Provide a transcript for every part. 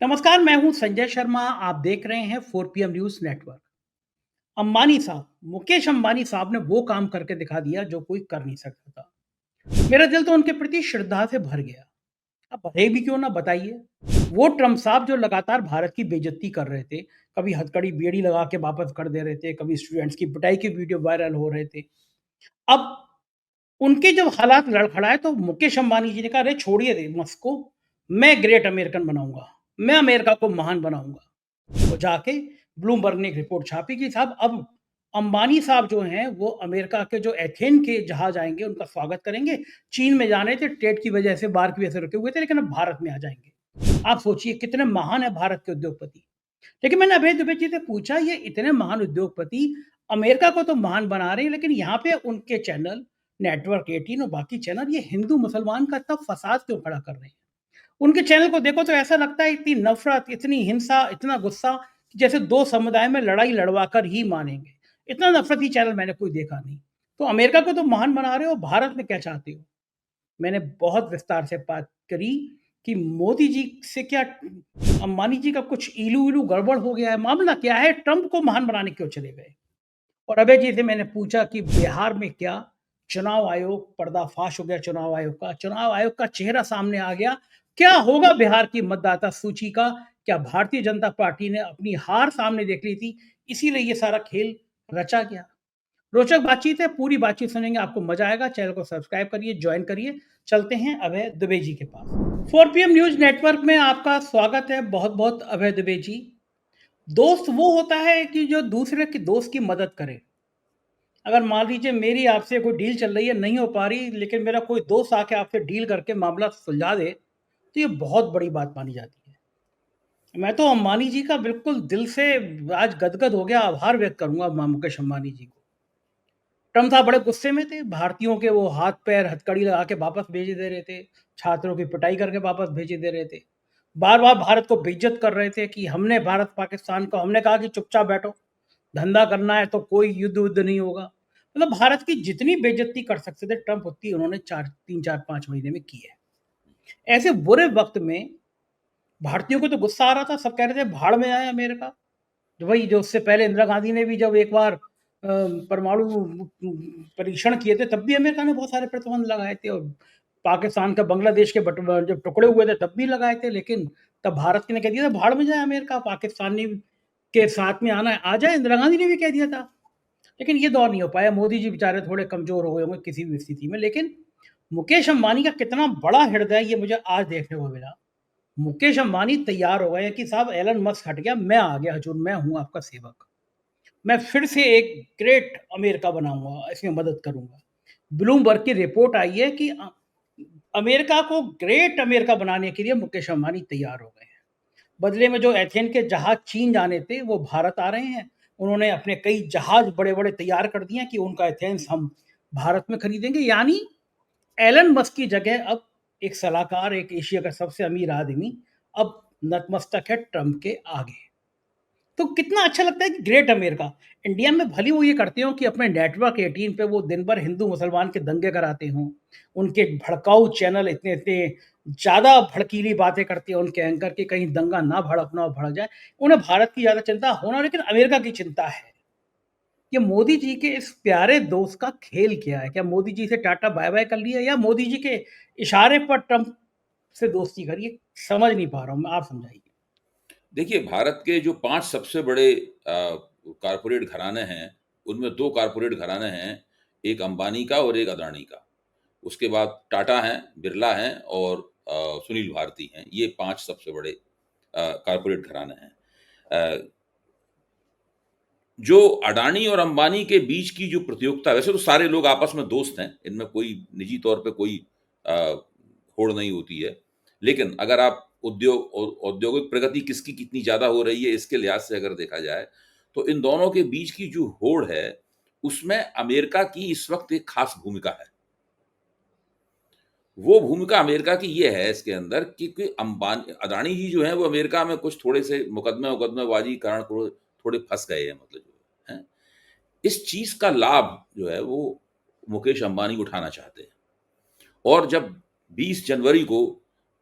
नमस्कार, मैं हूं संजय शर्मा। आप देख रहे हैं 4 PM न्यूज़ नेटवर्क। अंबानी साहब, मुकेश अंबानी साहब ने वो काम करके दिखा दिया जो कोई कर नहीं सकता था। मेरा दिल तो उनके प्रति श्रद्धा से भर गया। अब भरे भी क्यों ना, बताइए। वो ट्रम्प साहब जो लगातार भारत की बेइज्जती कर रहे थे, कभी हथकड़ी बेड़ी लगा के वापस कर दे रहे थे, कभी स्टूडेंट्स की पिटाई के वीडियो वायरल हो रहे थे। अब उनके जब हालात लड़खड़ाए तो मुकेश अंबानी जी ने कहा, अरे छोड़िए रे मस्को, मैं ग्रेट अमेरिकन बनाऊंगा, मैं अमेरिका को महान बनाऊंगा। तो जाके ब्लूमबर्ग ने एक रिपोर्ट छापी कि साहब अब अंबानी साहब जो हैं वो अमेरिका के जो एथेन के जहाज आएंगे उनका स्वागत करेंगे। चीन में जाने थे, ट्रेड की वजह से, बाढ़ की वजह से रुके हुए थे, लेकिन अब भारत में आ जाएंगे। आप सोचिए कितने महान है भारत के उद्योगपति। लेकिन मैंने अभय दुबे जी से पूछा, ये इतने महान उद्योगपति अमेरिका को तो महान बना रहे हैं, लेकिन यहाँ पे उनके चैनल नेटवर्क 18 और बाकी चैनल ये हिंदू मुसलमान का इतना फसाद क्यों खड़ा कर रहे हैं? उनके चैनल को देखो तो ऐसा लगता है इतनी नफ़रत, इतनी हिंसा, इतना गुस्सा कि जैसे 2 समुदाय में लड़ाई लड़वा कर ही मानेंगे। इतना नफ़रती चैनल मैंने कोई देखा नहीं। तो अमेरिका को तो महान बना रहे हो, भारत में क्या चाहते हो? मैंने बहुत विस्तार से बात करी कि मोदी जी से क्या अंबानी जी का कुछ इलू-विलू गड़बड़ हो गया है, मामला क्या है? ट्रंप को महान बनाने क्यों चले गए? और अभय जी से मैंने पूछा कि बिहार में क्या चुनाव आयोग, पर्दाफाश हो गया चुनाव आयोग का, चुनाव आयोग का चेहरा सामने आ गया। क्या होगा बिहार की मतदाता सूची का? क्या भारतीय जनता पार्टी ने अपनी हार सामने देख ली थी, इसीलिए ये सारा खेल रचा गया? रोचक बातचीत है, पूरी बातचीत सुनेंगे, आपको मजा आएगा। चैनल को सब्सक्राइब करिए, ज्वाइन करिए। चलते हैं अभय दुबे जी के पास। 4 PM न्यूज नेटवर्क में आपका स्वागत है। बहुत बहुत अभय दुबे जी। दोस्त वो होता है कि जो दूसरे के दोस्त की मदद करे। अगर मान लीजिए मेरी आपसे कोई डील चल रही है, नहीं हो पा रही, लेकिन मेरा कोई दोस्त आके आपसे डील करके मामला सुलझा दे, तो ये बहुत बड़ी बात मानी जाती है। मैं तो अंबानी जी का बिल्कुल दिल से आज गदगद हो गया, आभार व्यक्त करूँगा मुकेश अंबानी जी को। ट्रम्प साहब बड़े गुस्से में थे, भारतीयों के वो हाथ-पैर हथकड़ी लगा के वापस भेज दे रहे थे, छात्रों की पिटाई करके वापस भेज दे रहे थे। बार-बार भारत को बेइज्जत कर रहे थे कि हमने भारत-पाकिस्तान को, हमने कहा कि चुपचाप बैठो, धंधा करना है तो कोई युद्ध-वुद्ध नहीं होगा। मतलब भारत की जितनी बेइज्जती कर सकते थे ट्रम्प, उतनी उन्होंने 4 3, 4, 5 महीने में की है। ऐसे बुरे वक़्त में भारतीयों को तो गुस्सा आ रहा था, सब कह रहे थे भाड़ में आए अमेरिका। वही जो उससे पहले इंदिरा गांधी ने भी जब एक बार परमाणु परीक्षण किए थे, तब भी अमेरिका ने बहुत सारे प्रतिबंध लगाए थे, और पाकिस्तान का बांग्लादेश के जब टुकड़े हुए थे तब भी लगाए थे, लेकिन तब भारत ने कह दिया था भाड़ में जाए अमेरिका, पाकिस्तानी के साथ में आना है आ जाए, इंदिरा गांधी ने भी कह दिया था। लेकिन ये दौर नहीं हो पाया, मोदी जी बेचारे थोड़े कमजोर हो गए होंगे किसी भी स्थिति में। लेकिन मुकेश अंबानी का कितना बड़ा हृदय ये मुझे आज देखने को मिला। मुकेश अंबानी तैयार हो गए हैं कि साहब एलन मस्क हट गया, मैं आ गया हजूर, मैं हूँ आपका सेवक। मैं फिर से एक ग्रेट अमेरिका बनाऊँगा, इसमें मदद करूँगा। ब्लूमबर्ग की रिपोर्ट आई है कि अमेरिका को ग्रेट अमेरिका बनाने के लिए मुकेश अंबानी तैयार हो गए हैं। बदले में जो एथेन के जहाज चीन जाने थे, वो भारत आ रहे हैं। उन्होंने अपने कई जहाज बड़े-बड़े तैयार कर दिए हैं कि उनका एथेंस हम भारत में खरीदेंगे। यानी एलन मस्क की जगह अब एक सलाहकार, एक एशिया का सबसे अमीर आदमी अब नतमस्तक है ट्रंप के आगे। तो कितना अच्छा लगता है कि ग्रेट अमेरिका। इंडिया में भली वो ये करते हो कि अपने नेटवर्क 18 पे वो दिन भर हिंदू मुसलमान के दंगे कराते हों, उनके भड़काऊ चैनल इतने इतने ज़्यादा भड़कीली बातें करते हैं उनके एंकर कि कहीं दंगा ना भड़क जाए। उन्हें भारत की ज़्यादा चिंता होना, लेकिन अमेरिका की चिंता है। ये मोदी जी के इस प्यारे दोस्त का खेल क्या है? क्या मोदी जी से टाटा बाय-बाय कर लिया, या मोदी जी के इशारे पर ट्रंप से दोस्ती करी है? समझ नहीं पा रहा हूँ मैं, आप समझाइए। देखिए, भारत के जो 5 सबसे बड़े कारपोरेट घराने हैं, उनमें 2 कारपोरेट घराने हैं, एक अंबानी का और एक अदानी का। उसके बाद टाटा हैं, बिरला हैं और सुनील भारती हैं। ये 5 सबसे बड़े कारपोरेट घराने हैं। अ, जो अडानी और अंबानी के बीच की जो प्रतियोगिता, वैसे तो सारे लोग आपस में दोस्त हैं, इनमें कोई निजी तौर पे कोई अ, होड़ नहीं होती है। लेकिन अगर आप औद्योगिक प्रगति किसकी कितनी ज़्यादा हो रही है, इसके लिहाज से अगर देखा जाए, तो इन दोनों के बीच की जो होड़ है, उसमें अमेरिका की इस वक़्त एक ख़ास भूमिका है। वो भूमिका अमेरिका की ये है इसके अंदर कि अडानी जी जो हैं, वो अमेरिका में कुछ थोड़े-से मुकदमेबाजी के कारण थोड़े फँस गए हैं, मतलब जो है, हैं? इस चीज़ का लाभ जो है वो मुकेश अंबानी उठाना चाहते हैं। और जब 20 जनवरी को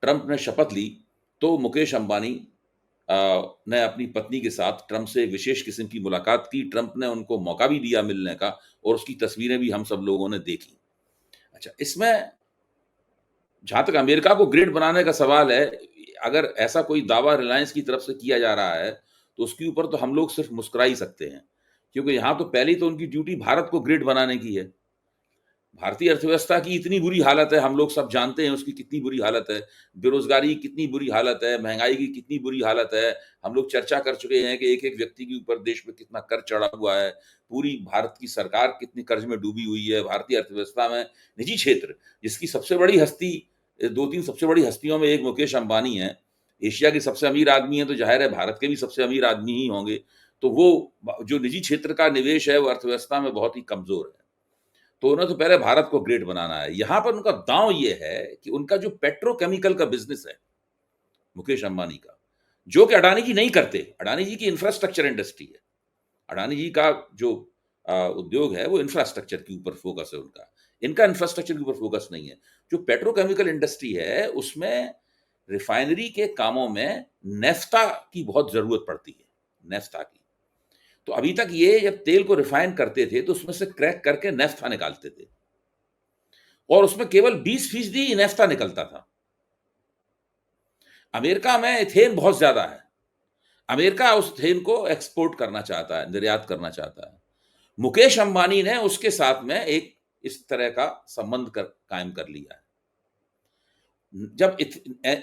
ट्रंप ने शपथ ली, तो मुकेश अंबानी ने अपनी पत्नी के साथ ट्रंप से विशेष किस्म की मुलाकात की। ट्रंप ने उनको मौका भी दिया मिलने का और उसकी तस्वीरें भी हम सब लोगों ने देखी। अच्छा, इसमें जहाँ तक अमेरिका को ग्रेट बनाने का सवाल है, अगर ऐसा कोई दावा रिलायंस की तरफ से किया जा रहा है, तो उसके ऊपर तो हम लोग सिर्फ मुस्कुरा ही सकते हैं। क्योंकि यहाँ तो पहले ही तो उनकी ड्यूटी भारत को ग्रेट बनाने की है। भारतीय अर्थव्यवस्था की इतनी बुरी हालत है, हम लोग सब जानते हैं उसकी कितनी बुरी हालत है, बेरोज़गारी की कितनी बुरी हालत है, महँगाई की कितनी बुरी हालत है। हम लोग चर्चा कर चुके हैं कि एक-एक व्यक्ति के ऊपर देश में कितना कर्ज़ चढ़ा हुआ है, पूरी भारत की सरकार कितनी कर्ज़ में डूबी हुई है, भारतीय अर्थव्यवस्था में निजी क्षेत्र, जिसकी सबसे बड़ी हस्ती 2-3 सबसे बड़ी हस्तियों में एक मुकेश अंबानी हैं। एशिया के सबसे अमीर आदमी हैं, तो ज़ाहिर है भारत के भी सबसे अमीर आदमी ही होंगे। तो वो जो निजी क्षेत्र का निवेश है, वो अर्थव्यवस्था में बहुत ही कमज़ोर है। तो उन्हें तो पहले भारत को ग्रेट बनाना है। यहाँ पर उनका दांव ये है कि उनका जो पेट्रोकेमिकल का बिज़नेस है, मुकेश अंबानी का, जो कि अडानी जी नहीं करते। अडानी जी की इंफ्रास्ट्रक्चर इंडस्ट्री है। अडानी जी का जो उद्योग है, वो इंफ्रास्ट्रक्चर के ऊपर फ़ोकस है उनका। इनका इंफ्रास्ट्रक्चर के ऊपर फ़ोकस नहीं है। जो पेट्रोकेमिकल इंडस्ट्री है, उसमें रिफाइनरी के कामों में नैफ्था की बहुत ज़रूरत पड़ती है, नैफ्था की। तो अभी तक ये जब तेल को रिफाइन करते थे, तो उसमें से क्रैक करके नैफ्था निकालते थे। और उसमें केवल 20% ही नैफ्था निकलता था। अमेरिका में एथेन बहुत ज्यादा है। अमेरिका उस एथेन को एक्सपोर्ट करना चाहता है, निर्यात करना चाहता है। मुकेश अंबानी ने उसके साथ में एक इस तरह का संबंध कायम कर लिया है। जब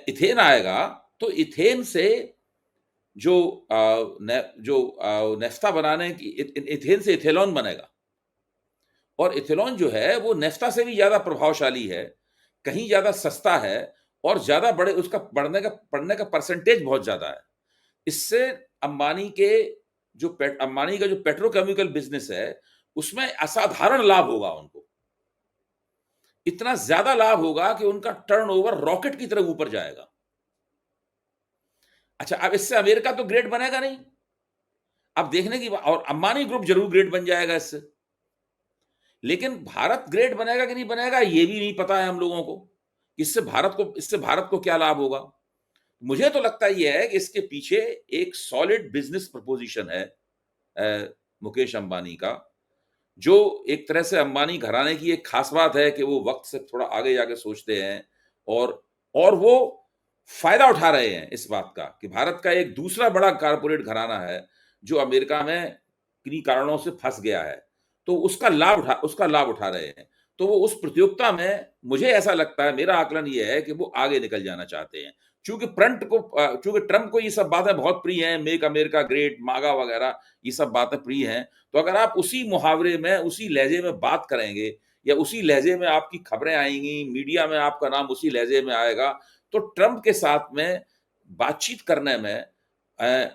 इथेन आएगा, तो इथेन से जो नेफ्था बनाने की, इथेन से इथेनॉल बनेगा। और इथेनॉल जो है वो नेफ्था से भी ज्यादा प्रभावशाली है, कहीं ज्यादा सस्ता है और ज्यादा बड़े उसका बढ़ने का परसेंटेज बहुत ज्यादा है। इससे अंबानी के अंबानी का जो पेट्रोकेमिकल बिजनेस है, उसमें असाधारण लाभ होगा उनको। इतना ज्यादा लाभ होगा कि उनका टर्नओवर रॉकेट की तरह ऊपर जाएगा। अच्छा, अब इससे अमेरिका तो ग्रेट बनेगा नहीं। अब देखने की और अंबानी ग्रुप जरूर ग्रेट बन जाएगा इससे, लेकिन भारत ग्रेट बनेगा कि नहीं बनेगा ये भी नहीं पता है हम लोगों को। इससे भारत को क्या लाभ होगा। मुझे तो लगता ही है कि इसके पीछे एक सॉलिड बिजनेस प्रपोजिशन है मुकेश अंबानी का, जो एक तरह से अंबानी घराने की एक खास बात है कि वो वक्त से थोड़ा आगे जाके सोचते हैं और वो फायदा उठा रहे हैं इस बात का कि भारत का एक दूसरा बड़ा कारपोरेट घराना है जो अमेरिका में किन्हीं कारणों से फंस गया है, तो उसका लाभ उठा रहे हैं। तो वो उस प्रतियोगिता में, मुझे ऐसा लगता है, मेरा आकलन ये है कि वो आगे निकल जाना चाहते हैं। चूंकि ट्रंप को ये सब बातें बहुत प्रिय हैं, मेक अमेरिका ग्रेट, मागा वगैरह, ये सब बातें प्रिय हैं। तो अगर आप उसी मुहावरे में, उसी लहजे में बात करेंगे, या उसी लहजे में आपकी खबरें आएंगी, मीडिया में आपका नाम उसी लहजे में आएगा, तो ट्रंप के साथ में बातचीत करने में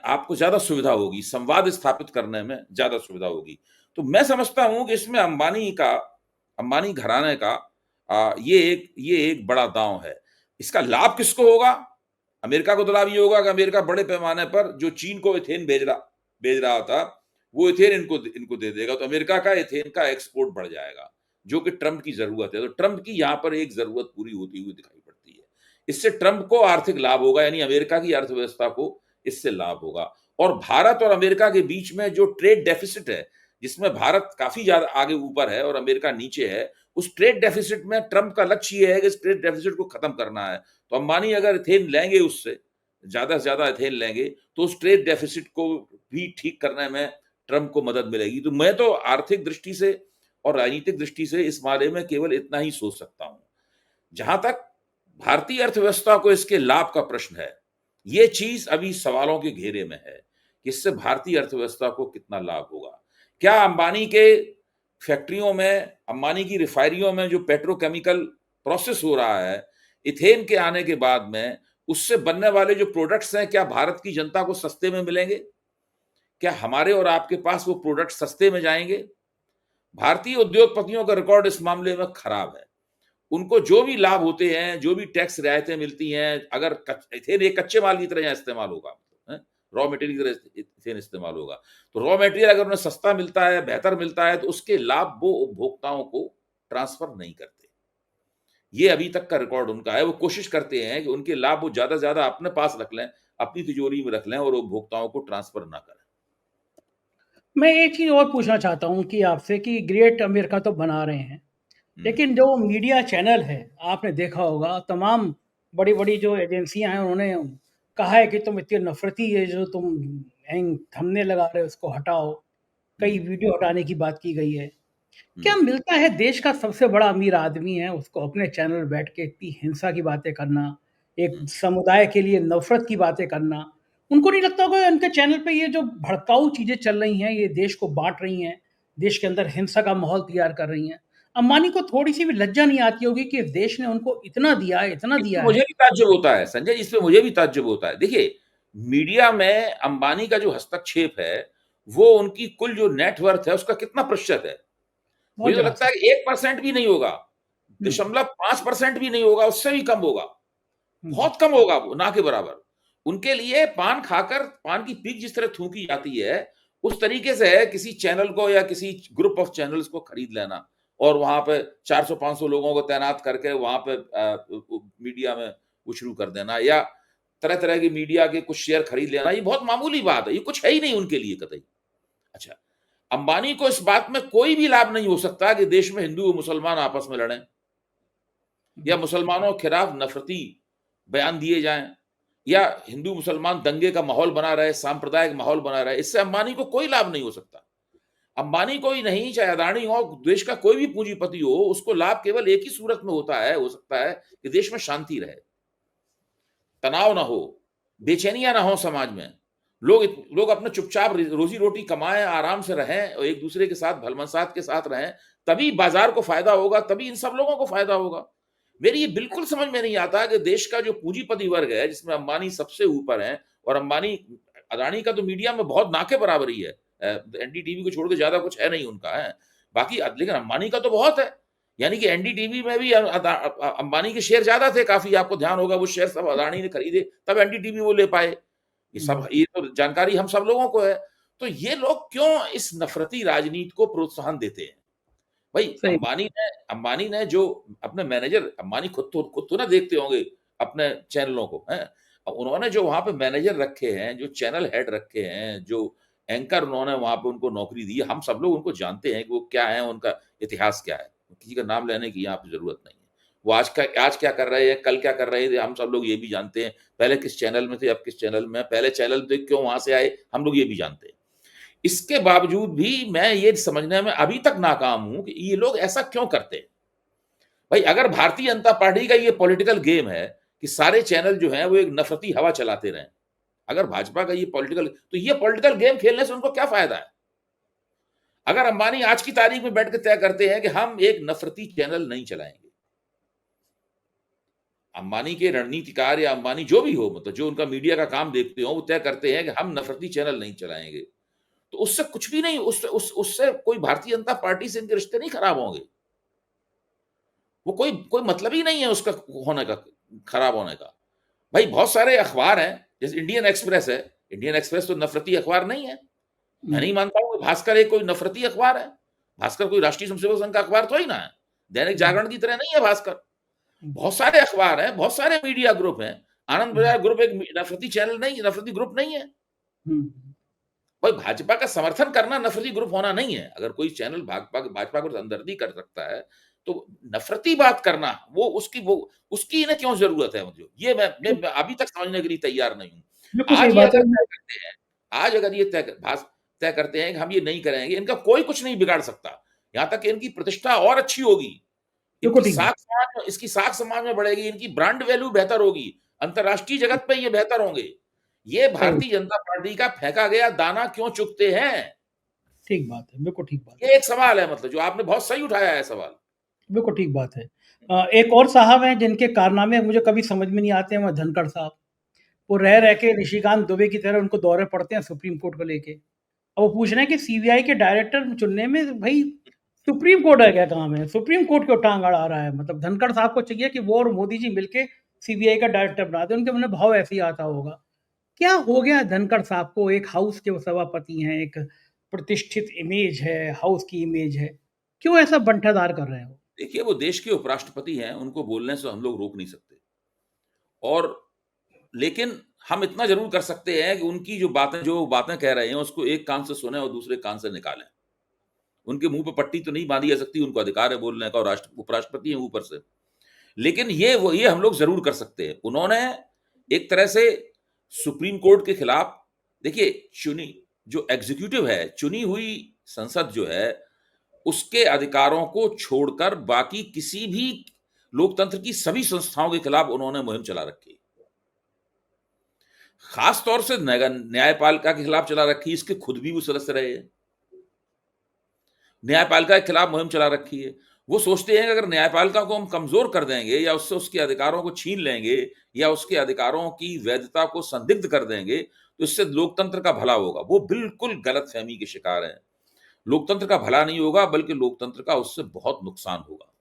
आपको ज्यादा सुविधा होगी, संवाद स्थापित करने में ज्यादा सुविधा होगी। तो मैं समझता हूं कि इसमें अंबानी घराने का ये एक बड़ा दांव है। इसका लाभ किसको होगा? अमेरिका को तो लाभ ये होगा कि अमेरिका बड़े पैमाने पर जो चीन को एथेन भेज रहा था, वो एथेन इनको दे देगा। तो अमेरिका का एथेन का एक्सपोर्ट बढ़ जाएगा, जो कि ट्रंप की जरूरत है। तो ट्रंप की यहां पर एक जरूरत पूरी होती हुई दिखाई पड़ती है। इससे ट्रंप को आर्थिक लाभ होगा, यानी अमेरिका की अर्थव्यवस्था को इससे लाभ होगा। और भारत और अमेरिका के बीच में जो ट्रेड डेफिसिट है, जिसमें भारत काफी ज्यादा आगे ऊपर है और अमेरिका नीचे है, उस ट्रेड डेफिसिट में ट्रंप का लक्ष्य ये है कि इस ट्रेड डेफिसिट को खत्म करना है। तो अंबानी अगर एथेन लेंगे, उससे ज्यादा से ज्यादा एथेन लेंगे, तो उस ट्रेड डेफिसिट को भी ठीक करने में ट्रंप को मदद मिलेगी। तो मैं तो आर्थिक दृष्टि से और राजनीतिक दृष्टि से इस बारे में केवल इतना ही सोच सकता हूं। जहां तक भारतीय अर्थव्यवस्था को इसके लाभ का प्रश्न है, ये चीज अभी सवालों के घेरे में है कि इससे भारतीय अर्थव्यवस्था को कितना लाभ होगा। क्या अंबानी के फैक्ट्रियों में, अंबानी की रिफाइनरियों में जो पेट्रोकेमिकल प्रोसेस हो रहा है, इथेन के आने के बाद में उससे बनने वाले जो प्रोडक्ट्स हैं, क्या भारत की जनता को सस्ते में मिलेंगे? क्या हमारे और आपके पास वो प्रोडक्ट सस्ते में जाएंगे? भारतीय उद्योगपतियों का रिकॉर्ड इस मामले में खराब है। उनको जो भी लाभ होते हैं, जो भी टैक्स रियायतें मिलती हैं, अगर इथेन एक कच्चे माल की तरह यहाँ इस्तेमाल होगा, रॉ मटेरियल की तरह इथेन इस्तेमाल होगा, तो रॉ मटेरियल अगर उन्हें सस्ता मिलता है, बेहतर मिलता है, तो उसके लाभ वो उपभोक्ताओं को ट्रांसफर नहीं करते। ये अभी तक का रिकॉर्ड उनका है। वो कोशिश करते हैं कि उनके लाभ वो ज़्यादा से ज़्यादा अपने पास रख लें, अपनी तिजोरी में रख लें और उपभोक्ताओं को ट्रांसफ़र ना करें। मैं एक चीज़ और पूछना चाहता हूँ कि आपसे कि ग्रेट अमेरिका तो बना रहे हैं, हुँ, लेकिन जो मीडिया चैनल है, आपने देखा होगा तमाम बड़ी-बड़ी जो एजेंसियाँ हैं, उन्होंने कहा है कि तुम इतने नफ़रती है जो तुम थंबनेल लगा रहे हो उसको हटाओ। हुँ, कई वीडियो हटाने की बात की गई है। क्या हुँ, मिलता है देश का सबसे बड़ा अमीर आदमी है, उसको अपने चैनल बैठ के इतनी हिंसा की बातें करना, एक हुँ। समुदाय के लिए नफ़रत की बातें करना। उनको नहीं लगता होगा उनके चैनल पे ये जो भड़काऊ चीज़ें चल रही हैं, ये देश को बाँट रही हैं, देश के अंदर हिंसा का माहौल तैयार कर रही हैं। अंबानी को थोड़ी-सी भी लज्जा नहीं आती होगी कि देश ने उनको इतना इस पे दिया मुझे है। भी ताज्जुब होता है संजय जी, इस पे मुझे भी ताज्जुब होता है। देखिए, मीडिया में अंबानी का जो हस्तक्षेप है, वो उनकी कुल जो नेट वर्थ है, उसका कितना प्रतिशत है? बहुत मुझे तो ज़रा-सा। लगता है कि 1% भी नहीं होगा, हुँ, 0.5% भी नहीं होगा, उससे भी कम होगा। हुँ, बहुत कम होगा वो, ना के बराबर। उनके लिए पान खाकर पान की पीक जिस तरह थूकी जाती है, उस तरीके से है किसी चैनल को या किसी ग्रुप ऑफ चैनल्स को खरीद लेना और वहाँ पे 400-500 लोगों को तैनात करके वहाँ पे मीडिया में वो शुरू कर देना या तरह-तरह की मीडिया के कुछ शेयर खरीद लेना, ये बहुत मामूली बात है, ये कुछ है ही नहीं उनके लिए कतई। अच्छा, अंबानी को इस बात में कोई भी लाभ नहीं हो सकता कि देश में हिंदू और मुसलमान आपस में लड़ें या हुँ, मुसलमानों के खिलाफ नफरती बयान दिए जाएँ या हिंदू-मुसलमान दंगे का माहौल बना रहे, सांप्रदायिक माहौल बना रहे, इससे अंबानी को कोई लाभ नहीं हो सकता। अंबानी को ही नहीं, चाहे अदानी हो, देश का कोई भी पूंजीपति हो, उसको लाभ केवल एक ही सूरत में होता है, हो सकता है कि देश में शांति रहे, तनाव ना हो, बेचैनियाँ ना हो समाज में। लोग अपना चुपचाप रोज़ी-रोटी कमाएँ, आराम से रहें और एक-दूसरे के साथ भलमसात के साथ रहें, तभी बाज़ार को फ़ायदा होगा, तभी इन सब लोगों को फ़ायदा होगा। मेरी ये बिल्कुल समझ में नहीं आता कि देश का जो पूंजीपति वर्ग है, जिसमें अंबानी सबसे ऊपर हैं और अंबानी अदानी का तो मीडिया में बहुत ना के बराबर ही है। एनडीटीवी को छोड़ के ज़्यादा कुछ है नहीं उनका, हैं। बाकी लेकिन अंबानी का तो बहुत है। यानी कि एनडीटीवी में भी अंबानी के शेयर ज़्यादा थे काफ़ी, आपको ध्यान होगा वो शेयर सब अदानी ने खरीदे, तब एनडीटीवी वो ले पाए। हुँ, ये तो जानकारी हम सब लोगों को है। तो ये लोग क्यों इस नफ़रती राजनीति को प्रोत्साहन देते हैं? भाई सही अंबानी ने जो अपने मैनेजर अंबानी खुद तो ना देखते होंगे अपने चैनलों को, हैं? उन्होंने जो वहाँ पे मैनेजर रखे हैं, जो चैनल हेड रखे हैं, जो एंकर उन्होंने वहाँ पे उनको नौकरी दी है, हम सब लोग उनको जानते हैं कि वो क्या हैं, उनका इतिहास क्या है। किसी का नाम लेने की यहाँ पे ज़रूरत नहीं है। वो आज क्या कर रहे हैं, कल क्या कर रहे थे, हम सब लोग ये भी जानते हैं। पहले किस चैनल में थे, अब किस चैनल में हैं, पहले चैनल थे, क्यों वहाँ से आए, हम लोग ये भी जानते हैं। इसके बावजूद भी मैं ये समझने में अभी तक नाकाम हूँ कि ये लोग ऐसा क्यों करते हैं? भाई अगर भारतीय जनता पार्टी का ये पॉलिटिकल गेम है कि सारे चैनल जो हैं वो एक नफ़रती हवा चलाते रहें। अगर भाजपा का ये पॉलिटिकल गेम खेलने से उनको क्या फ़ायदा है? अगर अंबानी आज की तारीख में बैठ के तय करते हैं कि हम एक नफ़रती चैनल नहीं चलाएँगे। अंबानी के रणनीतिकार या अंबानी जो भी हो मतलब जो उनका मीडिया का काम देखते हो, वो तय करते हैं कि हम नफ़रती चैनल नहीं चलाएँगे। तो उससे कुछ भी नहीं उससे कोई भारतीय जनता पार्टी से इनके रिश्ते नहीं खराब होंगे। वो कोई कोई मतलब ही नहीं है उसका होने का, खराब होने का। भाई बहुत सारे अखबार हैं, जैसे इंडियन एक्सप्रेस है, इंडियन एक्सप्रेस तो नफ़रती अखबार नहीं है। मैं हुँ, नहीं मानता हूँ कि भास्कर एक कोई नफ़रती अखबार है। भास्कर कोई राष्ट्रीय स्वयंसेवक संघ का अखबार थोड़ी ना है। दैनिक हुँ, जागरण की तरह नहीं है भास्कर। हुँ, बहुत सारे अखबार हैं, बहुत सारे मीडिया ग्रुप हैं। आनंद हुँ, बाज़ार ग्रुप एक नफ़रती चैनल नहीं, नफ़रती ग्रुप नहीं है। हुँ, भाई भाजपा का समर्थन करना नफ़रती ग्रुप होना नहीं है। अगर कोई चैनल भाजपा को हमदर्दी कर सकता है, तो नफ़रती बात करना वो उसकी इन्हें क्यों ज़रूरत है मुझे? ये मैं अभी तक समझने के लिए तैयार नहीं हूँ। बिल्कुल सही आज ये बात है। अगर तय करते हैं आज अगर ये तय करते हैं कि हम ये नहीं करेंगे, इनका कोई कुछ नहीं बिगाड़ सकता। यहाँ तक कि इनकी प्रतिष्ठा और अच्छी होगी। बिल्कुल ठीक बात। इसकी साख समाज में बढ़ेगी, इनकी ब्रांड वैल्यू बेहतर होगी। अंतर्राष्ट्रीय जगत पे ये बेहतर होंगे। ये सही, भारतीय जनता पार्टी का फेंका गया दाना क्यों चुगते हैं? ठीक बात है, बिल्कुल ठीक बात है। ये एक सवाल है मतलब जो आपने बहुत सही उठाया है सवाल। बिल्कुल ठीक बात है। एक और साहब हैं जिनके कारनामे मुझे कभी समझ में नहीं आते हैं, वो धनखड़ साहब। वो रह के निशिकांत दुबे की तरह उनको दौरे पड़ते हैं सुप्रीम कोर्ट को लेके। अब वो पूछ रहे हैं कि सीबीआई के डायरेक्टर चुनने में भई सुप्रीम कोर्ट का क्या काम है? सुप्रीम कोर्ट क्यों टाँग अड़ा रहा है? मतलब धनखड़ साहब को चाहिए कि वो और मोदी जी मिलके सीबीआई का डायरेक्टर बना दें, उनके मन में भाव ऐसे ही आता होगा। क्या हो गया धनखड़ साहब को? एक हाउस के वो सभापति हैं, एक प्रतिष्ठित इमेज है, हाउस की इमेज है। क्यों ऐसा बंटाधार कर रहे हैं वो? देखिए वो देश के उपराष्ट्रपति हैं, उनको बोलने से हम लोग रोक नहीं सकते। और लेकिन हम इतना ज़रूर कर सकते हैं कि उनकी जो बातें कह रहे हैं, उसको एक कान से सुनें और दूसरे कान से निकालें। उनके मुँह पे पट्टी तो नहीं बाँधी जा सकती, उनको अधिकार है बोलने का और उपराष्ट्रपति हैं ऊपर से। लेकिन ये हम लोग ज़रूर कर सकते हैं। उन्होंने एक तरह से सुप्रीम कोर्ट के खिलाफ देखिए जो एग्ज़ीक्यूटिव है, चुनी हुई संसद जो है, उसके अधिकारों को छोड़कर बाकी किसी भी लोकतंत्र की सभी संस्थाओं के खिलाफ उन्होंने मुहिम चला रखी है। खास तौर से न्यायपालिका के खिलाफ चला रखी है, इसके खुद भी वो सदस्य रहे हैं। न्यायपालिका के खिलाफ मुहिम चला रखी है। वो सोचते हैं कि अगर न्यायपालिका को हम कमज़ोर कर देंगे या उससे उसके अधिकारों को छीन लेंगे या उसके अधिकारों की वैधता को संदिग्ध कर देंगे, तो इससे लोकतंत्र का भला होगा। वो बिल्कुल गलतफ़हमी के शिकार हैं। लोकतंत्र का भला नहीं होगा, बल्कि लोकतंत्र का उससे बहुत नुकसान होगा।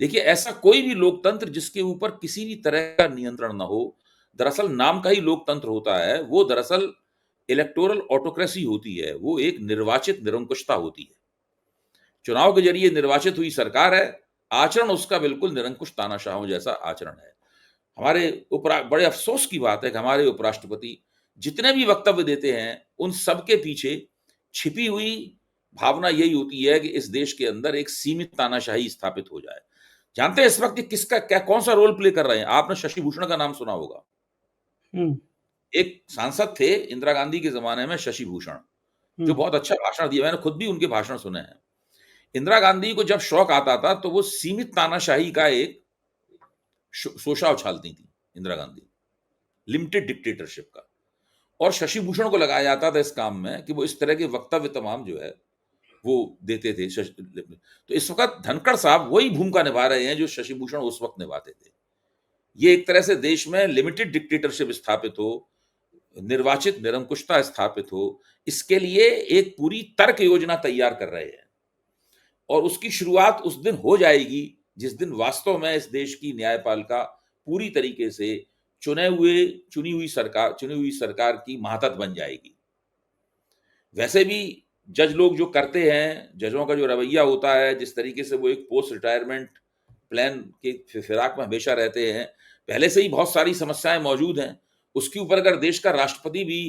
देखिए, ऐसा कोई भी लोकतंत्र जिसके ऊपर किसी भी तरह का नियंत्रण ना हो, दरअसल नाम का ही लोकतंत्र होता है, वो दरअसल इलेक्टोरल ऑटोक्रेसी होती है। वो एक निर्वाचित निरंकुशता होती है। चुनाव के जरिए निर्वाचित हुई सरकार है, आचरण उसका बिल्कुल निरंकुश तानाशाहों जैसा आचरण है। बड़े अफ़सोस की बात है कि हमारे उपराष्ट्रपति जितने भी वक्तव्य देते हैं, उन सब के पीछे छिपी हुई भावना यही होती है कि इस देश के अंदर एक सीमित तानाशाही स्थापित हो जाए। जानते हैं इस वक़्त ये किसका क्या कौन-सा रोल प्ले कर रहे हैं? आपने शशि भूषण का नाम सुना होगा। हुँ, एक सांसद थे इंदिरा गांधी के ज़माने में शशि भूषण, जो हुँ। बहुत अच्छा भाषण दिया। मैंने खुद भी उनके भाषण सुने हैं। इंदिरा गांधी को जब शौक आता था, तो वो सीमित तानाशाही का एक शोषा उछालती थी इंदिरा गांधी, लिमिटेड डिक्टेटरशिप का। और शशि भूषण को लगाया जाता था इस काम में कि वो इस तरह के वक्तव्य तमाम जो है, वो देते थे। तो इस वक़्त धनखड़ साहब वही भूमिका निभा रहे हैं जो शशि भूषण उस वक़्त निभाते थे। ये एक तरह से देश में लिमिटेड डिक्टेटरशिप स्थापित हो, निर्वाचित निरंकुशता स्थापित हो, इसके लिए एक पूरी तर्क योजना तैयार कर रहे हैं। और उसकी शुरुआत उस दिन हो जाएगी जिस दिन वास्तव में इस देश की न्यायपालिका पूरी तरीके से चुनी हुई सरकार की मातहत बन जाएगी। वैसे भी जज लोग जो करते हैं, जजों का जो रवैया होता है, जिस तरीके से वो एक पोस्ट रिटायरमेंट प्लान के फिराक में हमेशा रहते हैं, पहले से ही बहुत सारी समस्याएँ मौजूद हैं। उसके ऊपर अगर देश का राष्ट्रपति भी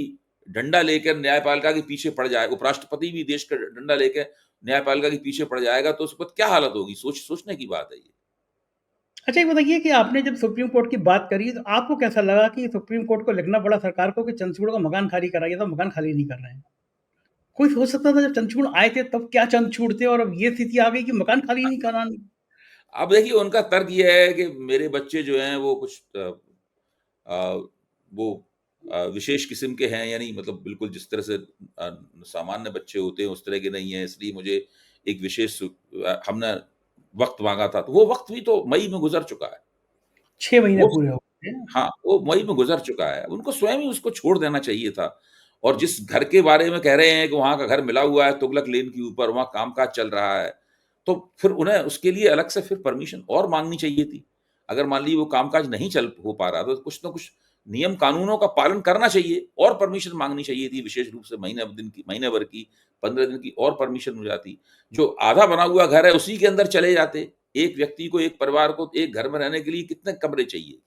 डंडा लेकर न्यायपालिका के पीछे पड़ जाए, उपराष्ट्रपति भी देश का डंडा लेके न्यायपालिका के पीछे पड़ जाएगा, तो उस वक़्त क्या हालत होगी? सोचने की बात है ये। अच्छा, ये बताइए कि आपने जब सुप्रीम कोर्ट की बात करी, तो आपको कैसा लगा कि सुप्रीम कोर्ट को लिखना पड़ा सरकार को कि चंद्रचूड़ का मकान खाली कराइए, तो मकान खाली नहीं कर रहे हैं? कोई सोच सकता था जब चंद्रचूड़ आए थे तब क्या चंद्रचूड़ थे और अब ये स्थिति आ गई कि मकान खाली नहीं कराने। अब देखिए उनका तर्क ये है कि मेरे बच्चे जो हैं वो कुछ अ, वो विशेष किस्म के हैं, यानी मतलब बिल्कुल जिस तरह से सामान्य बच्चे होते हैं उस तरह के नहीं हैं, इसलिए मुझे एक हमने वक़्त माँगा था, तो वो वक़्त भी तो मई में गुज़र चुका है। 6 महीने वो पूरे हो गए हैं। हाँ, वो मई में गुज़र चुका है। उनको स्वयं ही उसको छोड़ देना चाहिए था। और जिस घर के बारे में कह रहे हैं कि वहाँ का घर मिला हुआ है तुगलक लेन के ऊपर, वहाँ काम-काज चल रहा है, तो फिर उन्हें उसके लिए अलग से फिर परमिशन और माँगनी चाहिए थी। अगर मान लीजिए वो काम-काज नहीं चल हो पा रहा, तो कुछ न कुछ नियम कानूनों का पालन करना चाहिए और परमिशन माँगनी चाहिए थी, विशेष रूप से महीने भर की, 15 दिन की और परमिशन हो जाती। जो आधा बना हुआ घर है, उसी के अंदर चले जाते। एक व्यक्ति को, एक परिवार को एक घर में रहने के लिए कितने कमरे चाहिए?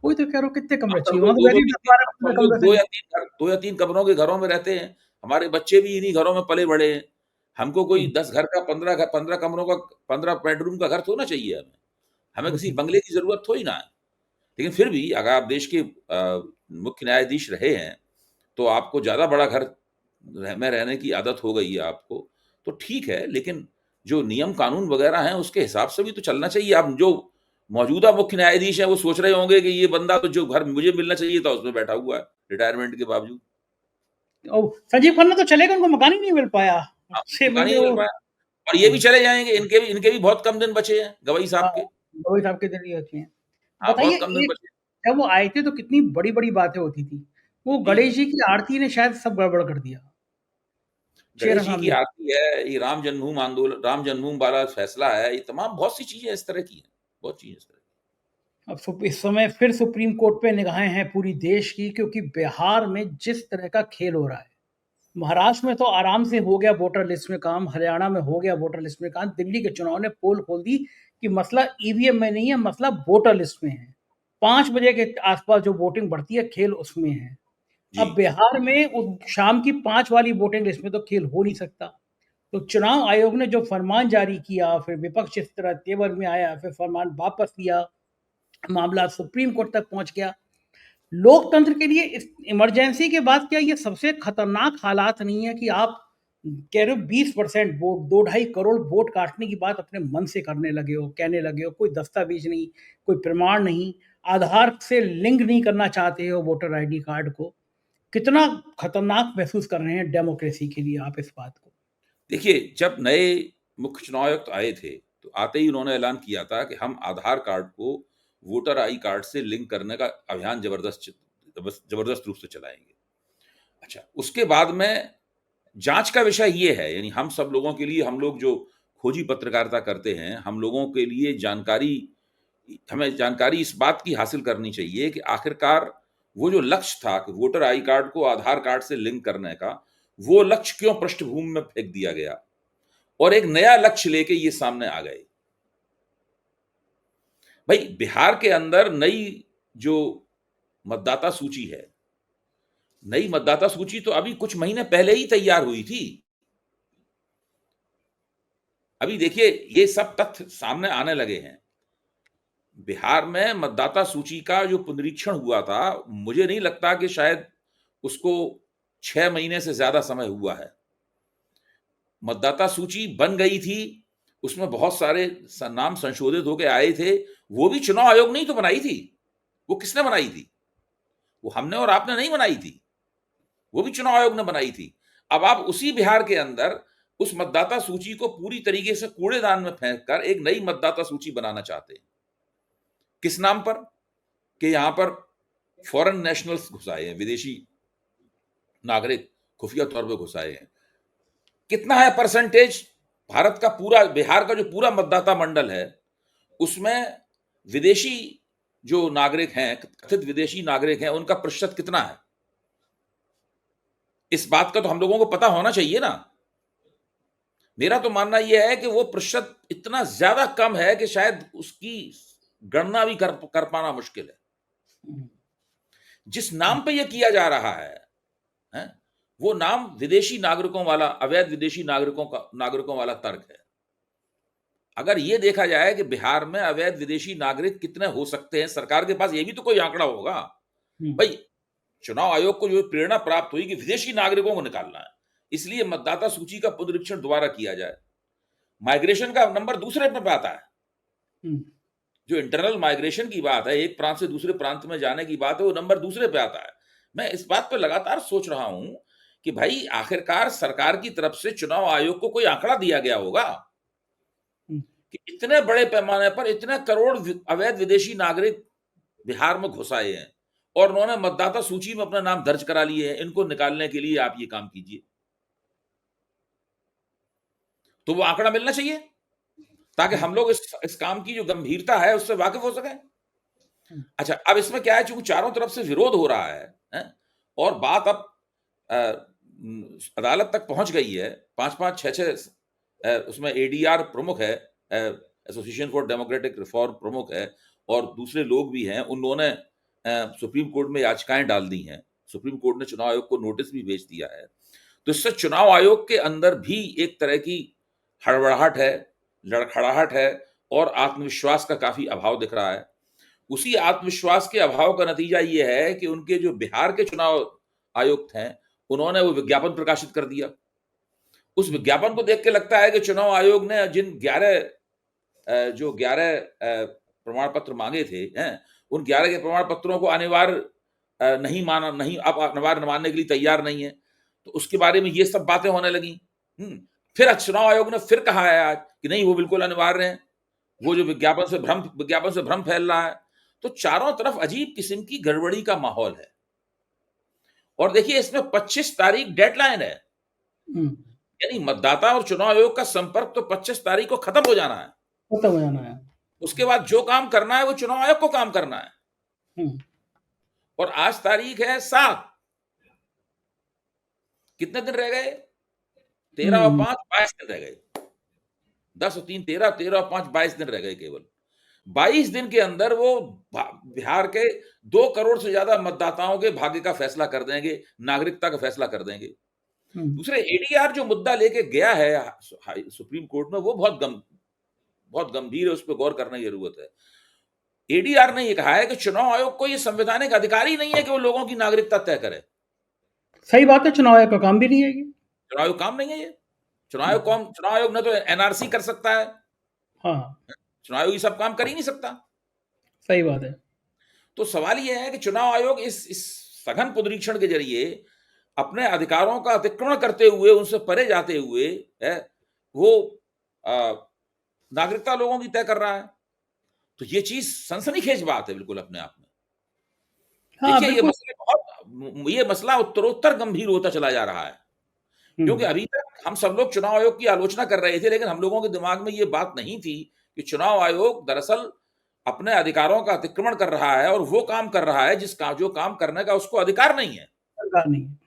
वही तो कह रहा हूँ कितने अब कमरे सब चाहिए? वहाँ लोग तो 2-2 वैसे ही 10-12 अब 15 सब लोग कमरे से 2 या 3 कमरों के घरों में रहते हैं। हमारे बच्चे भी इन्हीं घरों में पले-बड़े हैं। हमको कोई हुँ, 10 घर का 15 कमरों का 15 बेडरूम का घर थोड़ी ना चाहिए हमें। हमें वो किसी ठीक है। बंगले की ज़रूरत थोड़ी ना है। लेकिन फिर भी अगर आप देश के मुख्य न्यायाधीश रहे हैं, तो आपको ज़्यादा बड़ा घर में रहने की आदत हो गई है आपको, तो ठीक है, लेकिन जो नियम कानून वग़ैरह हैं, उसके हिसाब से भी तो चलना चाहिए। अब जो मौजूदा मुख्य न्यायाधीश हैं, वो सोच रहे होंगे कि ये बंदा तो जो घर मुझे मिलना चाहिए था, उसमें बैठा हुआ है, रिटायरमेंट के बावजूद। और संजीव खन्ना तो चले गए, उनको मकान ही नहीं मिल पाया। हाँ, 6 मकान ही महीने नहीं मिल वो पाया। और ये भी हाँ, चले जाएँगे, इनके भी बहुत कम दिन बचे हैं, गवई हाँ, साहब के। वही साहब के ज़रिए होती हैं। हाँ, बताइए बहुत कम दिन एक बचे हैं। जब वो आए थे तो कितनी बड़ी-बड़ी बातें होती थी। वो जी, गणेश जी की आरती ने शायद सब गड़बड़ कर दिया, चेहरा गणेश जी की सामने। आरती है, ये राम जन्मभूमि वाला फैसला है, ये तमाम बहुत सी चीज़ें इस तरह की हैं, बहुत चीज़ें इस तरह की। अब इस समय फिर सुप्रीम कोर्ट पे निगाहें हैं पूरी देश की क्योंकि बिहार में जिस तरह का खेल हो रहा है। महाराष्ट्र में तो आराम से हो गया वोटर लिस्ट में काम, हरियाणा में हो गया वोटर लिस्ट में काम, दिल्ली के चुनाव ने पोल खोल दी कि मसला ईवीएम में नहीं है, मसला वोटर लिस्ट में है। 5 बजे के आस-पास जो वोटिंग बढ़ती है, खेल उसमें है। अब जी, बिहार में शाम की 5 वाली वोटिंग लिस्ट में तो खेल हो नहीं सकता। तो चुनाव आयोग ने जो फरमान जारी किया, फिर विपक्ष इस तरह तेवर में आया, फिर फरमान वापस लिया, मामला सुप्रीम कोर्ट तक पहुँच गया। लोकतंत्र के लिए इस इमरजेंसी के बाद क्या ये सबसे खतरनाक हालात नहीं है कि आप कह रहे हो 20% वोट, 2 ढाई करोड़ वोट काटने की बात अपने मन से करने लगे हो, कहने लगे हो, कोई दस्तावेज नहीं, कोई प्रमाण नहीं, आधार से लिंक नहीं करना चाहते हो वोटर आईडी कार्ड को। कितना खतरनाक महसूस कर रहे हैं डेमोक्रेसी के लिए आप इस बात को? देखिए जब नए मुख्य चुनाव आयुक्त आए थे, तो आते ही उन्होंने ऐलान किया था कि हम आधार कार्ड को वोटर आई कार्ड से लिंक करने का अभियान ज़बरदस्त रूप से चलाएँगे। अच्छा, उसके बाद में जाँच का विषय ये है, यानी हम सब लोगों के लिए हम लोग जो खोजी पत्रकारिता करते हैं, हम लोगों के लिए हमें जानकारी इस बात की हासिल करनी चाहिए कि आखिरकार वो जो लक्ष्य था कि वोटर आई कार्ड को आधार कार्ड से लिंक करने का, वो लक्ष्य क्यों पृष्ठभूमि में फेंक दिया गया और एक नया लक्ष्य लेके ये सामने आ गए। भई बिहार के अंदर नई जो मतदाता सूची है, नई मतदाता सूची तो अभी कुछ महीने पहले ही तैयार हुई थी। अभी देखिए ये सब तथ्य सामने आने लगे हैं। बिहार में मतदाता सूची का जो पुनरीक्षण हुआ था, मुझे नहीं लगता कि शायद उसको 6 महीने से ज़्यादा समय हुआ है। मतदाता सूची बन गई थी, उसमें बहुत सारे नाम संशोधित होके आए थे, वो भी चुनाव आयोग ने ही तो बनाई थी। वो किसने बनाई थी? वो हमने और आपने नहीं बनाई थी, वो भी चुनाव आयोग ने बनाई थी। अब आप उसी बिहार के अंदर उस मतदाता सूची को पूरी तरीके से कूड़ेदान में फेंक कर एक नई मतदाता सूची बनाना चाहते हैं। किस नाम पर? कि यहां पर फॉरेन नेशनल्स घुसाए हैं, विदेशी नागरिक खुफिया तौर पर घुसाए हैं। कितना है परसेंटेज? भारत का पूरा बिहार का जो पूरा मतदाता मंडल है, उसमें विदेशी जो नागरिक हैं, कथित विदेशी नागरिक हैं, उनका प्रतिशत कितना है? इस बात का तो हम लोगों को पता होना चाहिए ना। मेरा तो मानना यह है कि वो प्रतिशत इतना ज्यादा कम है कि शायद उसकी गणना भी कर पाना मुश्किल है। हुँ, जिस नाम पे यह किया जा रहा है? वो नाम विदेशी नागरिकों वाला, अवैध विदेशी नागरिकों वाला तर्क है। अगर ये देखा जाए कि बिहार में अवैध विदेशी नागरिक कितने हो सकते हैं, सरकार के पास ये भी तो कोई आंकड़ा होगा। हुँ, भाई चुनाव आयोग को जो प्रेरणा प्राप्त हुई कि विदेशी नागरिकों को निकालना है, इसलिए मतदाता सूची का पुनरीक्षण दोबारा किया जाए। माइग्रेशन का नंबर दूसरे पे आता है। हुँ, जो इंटरनल माइग्रेशन की बात है, एक प्रांत से दूसरे प्रांत में जाने की बात है, वो नंबर दूसरे पे आता है। मैं इस बात पे लगातार सोच रहा हूं कि भाई आखिरकार सरकार की तरफ से चुनाव आयोग को कोई आंकड़ा दिया गया होगा हुँ, कि इतने बड़े पैमाने पर इतने करोड़ अवैध विदेशी नागरिक बिहार में घुस आए हैं और उन्होंने मतदाता सूची में अपना नाम दर्ज करा लिए हैं, इनको निकालने के लिए आप ये काम कीजिए। तो वो आंकड़ा मिलना चाहिए ताकि हुँ, हम लोग इस काम की जो गंभीरता है उससे वाकिफ हो सकें। हुँ, अच्छा, अब इसमें क्या है, चूंकि चारों तरफ से विरोध हो रहा है? और बात अब अदालत तक पहुंच गई है। 5-5, 6-6 उसमें एडीआर प्रमुख है, एसोसिएशन फॉर डेमोक्रेटिक रिफॉर्म प्रमुख है, और दूसरे लोग भी हैं। उन लोगों ने सुप्रीम कोर्ट में याचिकाएं डाल दी हैं। सुप्रीम कोर्ट ने चुनाव आयोग को नोटिस भी भेज दिया है। तो इससे चुनाव आयोग के अंदर भी एक तरह की हड़बड़ाहट है, लड़खड़ाहट है, और आत्मविश्वास का काफी अभाव दिख रहा है। उसी आत्मविश्वास के अभाव का नतीजा ये है कि उनके जो बिहार के चुनाव आयुक्त हैं, उन्होंने वो विज्ञापन प्रकाशित कर दिया। उस हुँ, विज्ञापन को देख के लगता है कि चुनाव आयोग ने जिन 11 प्रमाण पत्र मांगे थे, हैं, उन 11 के प्रमाण पत्रों को अनिवार्य नहीं माना, नहीं, अब अनिवार्य मानने के लिए तैयार नहीं है। तो उसके बारे में ये सब बातें होने लगी। फिर चुनाव आयोग ने फिर कहा है आज कि नहीं, वो बिल्कुल अनिवार्य है। वो जो विज्ञापन से भ्रम फैल रहा है। तो चारों तरफ अजीब किस्म की गड़बड़ी का माहौल है। और देखिए इसमें 25 तारीख डेडलाइन है, हुँ, यानी मतदाता और चुनाव आयोग का संपर्क तो 25 तारीख को खत्म हो जाना है। खत्म हो जाना है। उसके बाद जो काम करना है वो चुनाव आयोग को काम करना है। हुँ, और आज तारीख है 7। कितने दिन रह गए? 13 और हुँ, 5, 22 दिन रह गए। 10 और 3 13, 13 और 5 22 दिन रह गए केवल। 22 दिन के अंदर वो बिहार के 2 करोड़ से ज्यादा मतदाताओं के भाग्य का फैसला कर देंगे, नागरिकता का फैसला कर देंगे। दूसरे एडीआर जो मुद्दा लेके गया है सुप्रीम कोर्ट में, वो बहुत गंभीर है, उस पर गौर करने की जरूरत है। एडीआर ने ये कहा है कि चुनाव आयोग को ये संवैधानिक अधिकार ही नहीं है कि वो लोगों की नागरिकता तय करे। सही बात है, चुनाव आयोग का काम भी नहीं है ये। चुनाव आयोग काम नहीं है ये। चुनाव आयोग न तो एनआरसी कर सकता है, हाँ, चुनाव आयोग ये सब काम कर ही नहीं सकता। सही बात है। तो सवाल यह है कि चुनाव आयोग इस सघन पुनरीक्षण के जरिए अपने अधिकारों का अतिक्रमण करते हुए, उनसे परे जाते हुए है वो नागरिकता लोगों की तय कर रहा है। तो ये चीज सनसनीखेज बात है बिल्कुल अपने आप में। हाँ, देखिए बिल्कुल। ये मसला उत्तरोत्तर गंभीर होता चला जा रहा है, क्योंकि अभी तक हम सब लोग चुनाव आयोग की आलोचना कर रहे थे, लेकिन हम लोगों के दिमाग में ये बात नहीं थी कि चुनाव आयोग दरअसल अपने अधिकारों का अतिक्रमण कर रहा है और वो काम कर रहा है जो काम करने का उसको अधिकार नहीं है। सरकार नहीं है।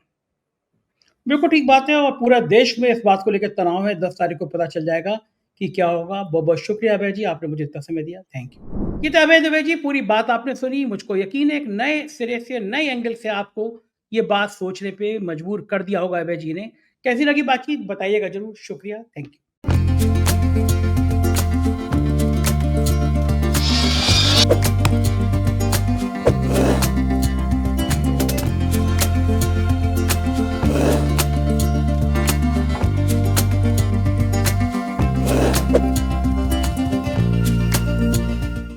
बिल्कुल ठीक बात है और पूरा देश में इस बात को लेकर तनाव है। 10 तारीख को पता चल जाएगा कि क्या होगा। बहुत-बहुत शुक्रिया अभय जी, आपने मुझे इतना समय दिया। Thank you. ये तो अभय दुबे जी, पूरी बात आपने सुनी। मुझको यकीन है एक नए सिरे से, नए एंगल से आपको ये बात सोचने पे मजबूर कर दिया होगा अभय जी ने। कैसी लगी बातचीत बताइएगा ज़रूर। शुक्रिया, थैंक यू।